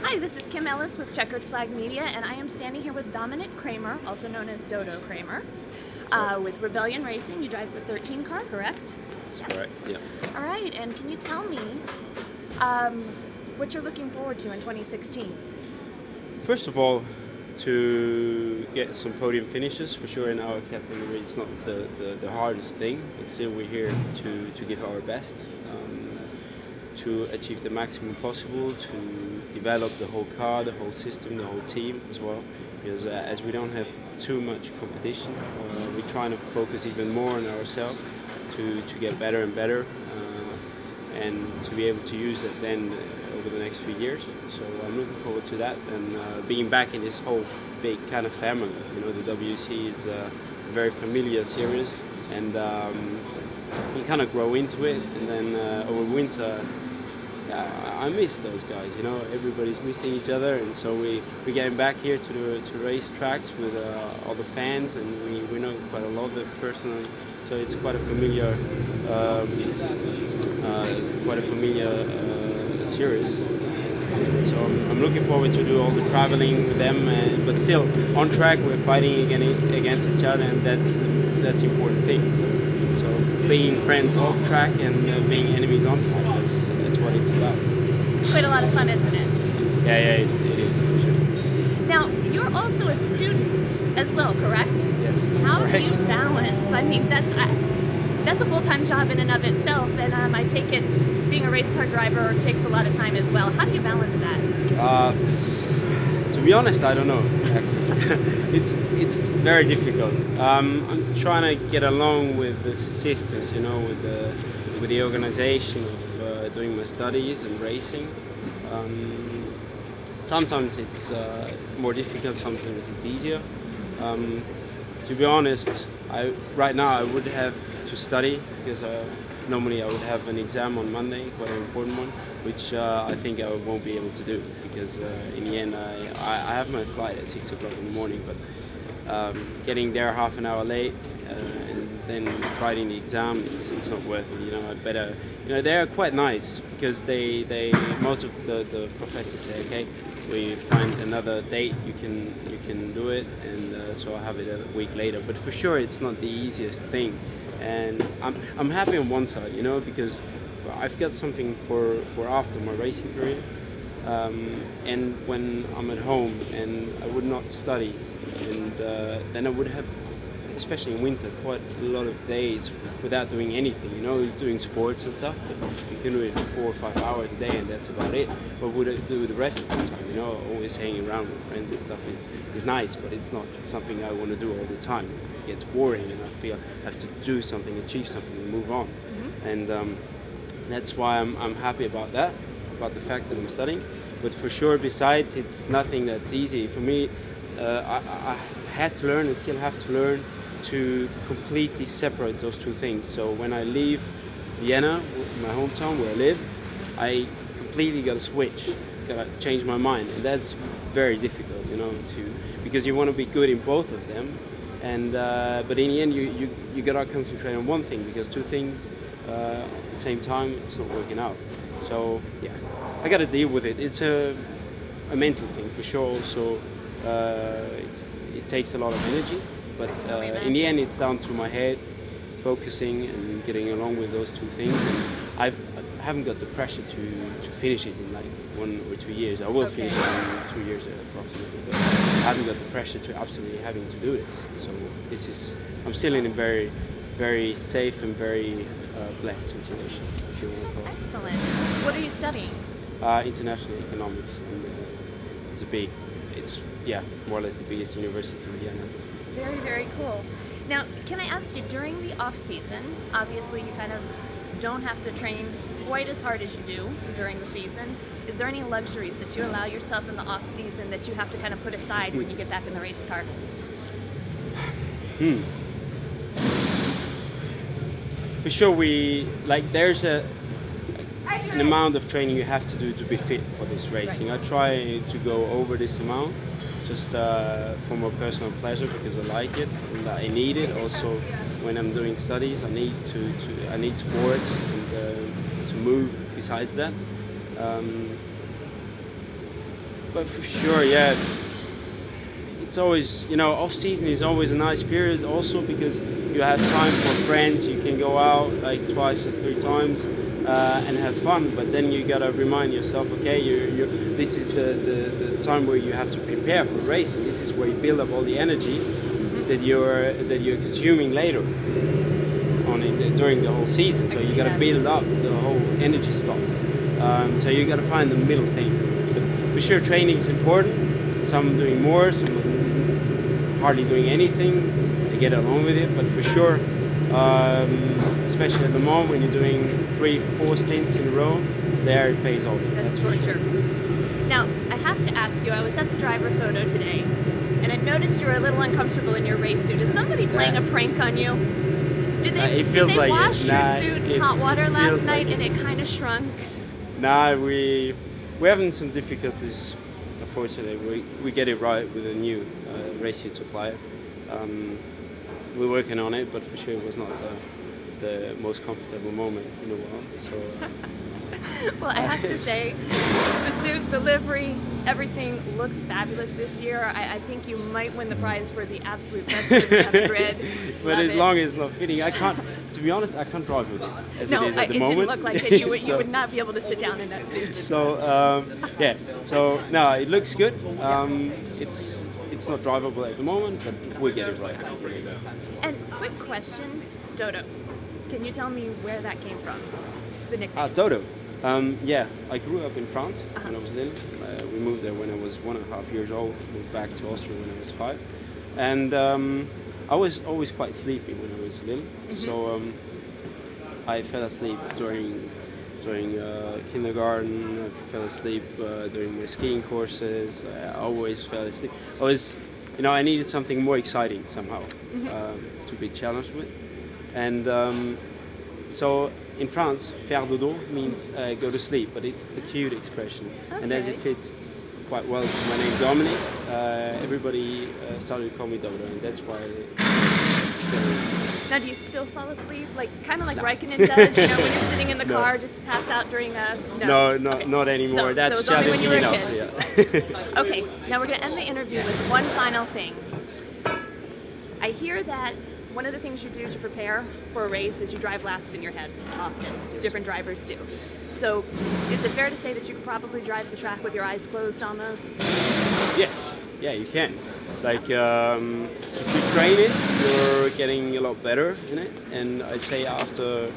Hi, this is Kim Ellis with Checkered Flag Media, and I am standing here with Dominik Kraihamer, also known as Dodo Kramer, with Rebellion Racing. You drive the 13 car, correct? That's correct, yeah. All right, and can you tell me what you're looking forward to in 2016? First of all, to get some podium finishes for sure in our category. It's not the hardest thing, but still we're here to give our best, to achieve the maximum possible, to develop the whole car, the whole system, the whole team as well. Because as we don't have too much competition, we're trying to focus even more on ourselves to get better and better, and to be able to use that then over the next few years. So I'm looking forward to that, and being back in this whole big kind of family. You know, the WEC is a very familiar series, and you kind of grow into it. And then over winter, I miss those guys. You know, everybody's missing each other, and so we're getting back here to race tracks with all the fans, and we know quite a lot of it personally. So it's quite a familiar, series. So I'm looking forward to do all the traveling with them, but still on track we're fighting against each other, and that's the important thing. So being friends off track and being enemies on track, that's what it's about. It's quite a lot of fun, isn't it? Yeah, it is. For sure. Now, you're also a student as well, correct? Yes, that's How correct. do you balance? I mean, that's a full-time job in and of itself, and I take it being a race car driver takes a lot of time as well. How do you balance that? To be honest, I don't know. It's very difficult. I'm trying to get along with the systems, you know, with the organization of doing my studies and racing. Sometimes it's more difficult, sometimes it's easier. To be honest, right now I would have to study because normally I would have an exam on Monday, quite an important one, which I think I won't be able to do because in the end I have my flight at 6 o'clock in the morning, but getting there half an hour late and then writing the exam, it's not worth it. You know, I better, you know, they're quite nice because they most of the professors say, okay, we find another date, you can do it, and so I have it a week later. But for sure, it's not the easiest thing, and I'm happy on one side, you know, because I've got something for after my racing career, and when I'm at home and I would not study, and then I would have, especially in winter, quite a lot of days without doing anything, you know, doing sports and stuff, but you can do it 4 or 5 hours a day and that's about it. What would I do the rest of the time, you know? Always hanging around with friends and stuff is nice, but it's not something I want to do all the time. It gets boring and I feel I have to do something, achieve something and move on. Mm-hmm. And that's why I'm happy about that, about the fact that I'm studying. But for sure, besides, it's nothing that's easy. For me, I had to learn and still have to learn to completely separate those two things. So when I leave Vienna, my hometown where I live, I completely got to switch, got to change my mind, and that's very difficult, you know, because you want to be good in both of them, and but in the end you got to concentrate on one thing because two things at the same time it's not working out. So yeah, I got to deal with it. It's a mental thing for sure. Also, it takes a lot of energy. But in the end, it's down to my head, focusing and getting along with those two things. And I haven't got the pressure to finish it in like 1 or 2 years. I will finish it in 2 years approximately, but I haven't got the pressure to absolutely having to do it. So I'm still in a very, very safe and very blessed situation, if you want to call it. Excellent. What are you studying? International economics. And, it's more or less the biggest university in Vienna. Very, very cool. Now, can I ask you, during the off-season, obviously you kind of don't have to train quite as hard as you do during the season. Is there any luxuries that you allow yourself in the off-season that you have to kind of put aside when you get back in the race car? For sure, there's an amount of training you have to do to be fit for this racing. I try to go over this amount, just for my personal pleasure because I like it and I need it. Also, when I'm doing studies, I need I need sports and to move. Besides that, but for sure, yeah. It's always, off season is always a nice period also because you have time for friends. You can go out like 2 or 3 times and have fun. But then you gotta remind yourself, okay, this is the time where you have to prepare for racing. This is where you build up all the energy that you're consuming later on during the whole season. So you gotta build up the whole energy stock. So you gotta find the middle thing. But for sure, training is important. Some doing more, some hardly doing anything. They get along with it, but for sure, especially at the moment when you're doing 3-4 stints in a row, there it pays off. That's for sure. Now, I have to ask you, I was at the driver photo today, and I noticed you were a little uncomfortable in your race suit. Is somebody playing a prank on you? Did they wash your suit in hot water last night and it kind of shrunk? Nah, we're having some difficulties. Unfortunately, we get it right with a new race suit supplier. We're working on it, but for sure it was not the most comfortable moment in a while. So. Well, I have to say, the suit, the livery, everything looks fabulous this year. I think you might win the prize for the absolute best livery on the grid. But as long as it's not fitting, I can't. To be honest, I can't drive with it as it is at the moment. It didn't look like it. You would not be able to sit down in that suit. So yeah. So no, it looks good. It's not drivable at the moment, but we'll get it right. And quick question, Dodo. Can you tell me where that came from? The nickname. Dodo. Yeah, I grew up in France when I was little. We moved there when I was 1.5 years old. Moved back to Austria when I was 5, and I was always quite sleepy when I was little. So I fell asleep during kindergarten. I fell asleep during my skiing courses. I always fell asleep. I needed something more exciting somehow to be challenged with, and so. In France, faire dodo means go to sleep, but it's the cute expression. Okay. And as it fits quite well to my name, Domini, everybody started to call me Dodo, and that's why. Now, do you still fall asleep, kind of like Raikkonen does? When you're sitting in the car, just pass out during a. No, not anymore. So, that's so only when you were enough. A kid. Yeah. Okay, now we're going to end the interview with one final thing. I hear that. One of the things you do to prepare for a race is you drive laps in your head often. Different drivers do. So is it fair to say that you could probably drive the track with your eyes closed almost? Yeah, you can. If you train it, you're getting a lot better in it. And I'd say after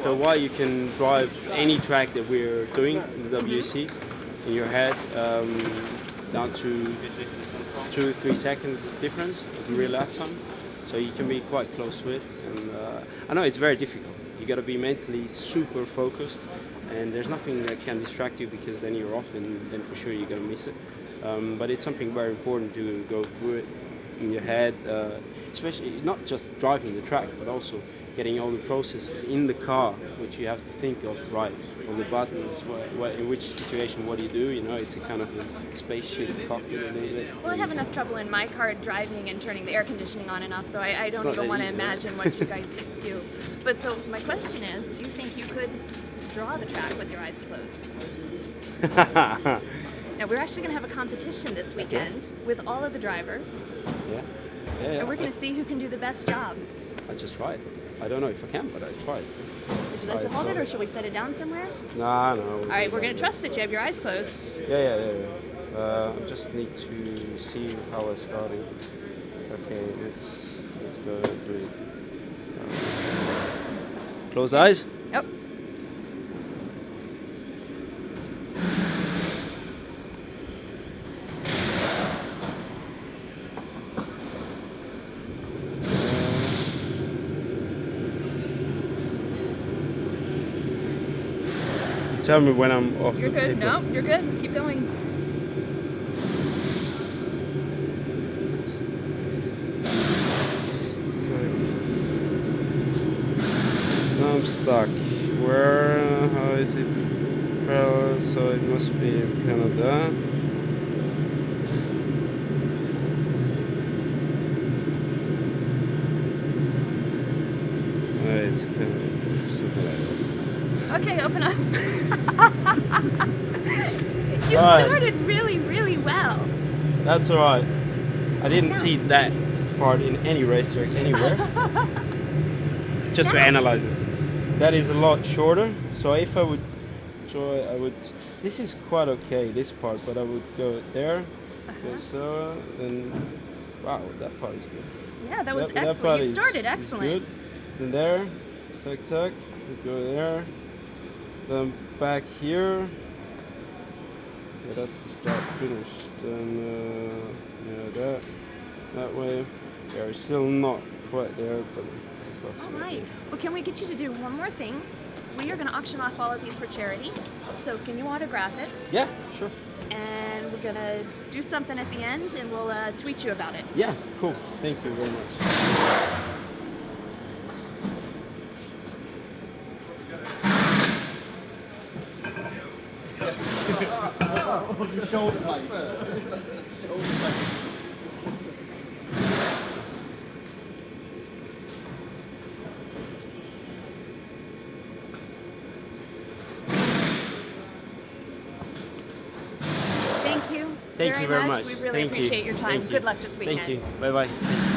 a while, you can drive any track that we're doing in the WEC in your head down to 2-3 seconds difference of the real lap time. So you can be quite close to it, and I know it's very difficult. You got to be mentally super focused, and there's nothing that can distract you because then you're off, and then for sure you're gonna miss it. But it's something very important to go through it in your head, especially not just driving the track, but also getting all the processes in the car, which you have to think of, right, all the buttons, in which situation, what do you do, it's a kind of a spaceship cockpit a little bit. Well, I have enough trouble in my car driving and turning the air conditioning on and off, so I don't even want to imagine what you guys do. But so my question is, do you think you could draw the track with your eyes closed? Now, we're actually going to have a competition this weekend with all of the drivers. Yeah. And we're going to see who can do the best job. I just tried. I don't know if I can, but I tried. Would you like to hold it, or should we set it down somewhere? No. All right, we're going to trust that you have your eyes closed. Yeah. I just need to see how I started. Okay, let's go do it. Close eyes? Yep. Tell me when I'm off You're the good. paper. No, you're good. Keep going. Now I'm stuck. How is it? Well, so it must be Canada. It's kind of something like that. Okay, open up. You started really, really well. That's alright. I didn't Now- see that part in any racetrack anywhere. Just to Now- analyze it. That is a lot shorter. So if I would try, I would. This is quite okay, this part, but I would go there. Go so, then. Wow, that part is good. Yeah, that was That part excellent. You is- started is excellent. good. Then there, tuck tuck, we go there. Then back here. Yeah, that's the start finish. Then yeah, that way. Yeah, we're still not quite there, but All approximately. right. Well, can we get you to do one more thing? We are going to auction off all of these for charity. So can you autograph it? Yeah, sure. And we're going to do something at the end, and we'll tweet you about it. Yeah, cool. Thank you very much. Thank you. Thank you very much. We really Thank you. appreciate your time. Thank you. Good luck this weekend. Thank you. Bye bye.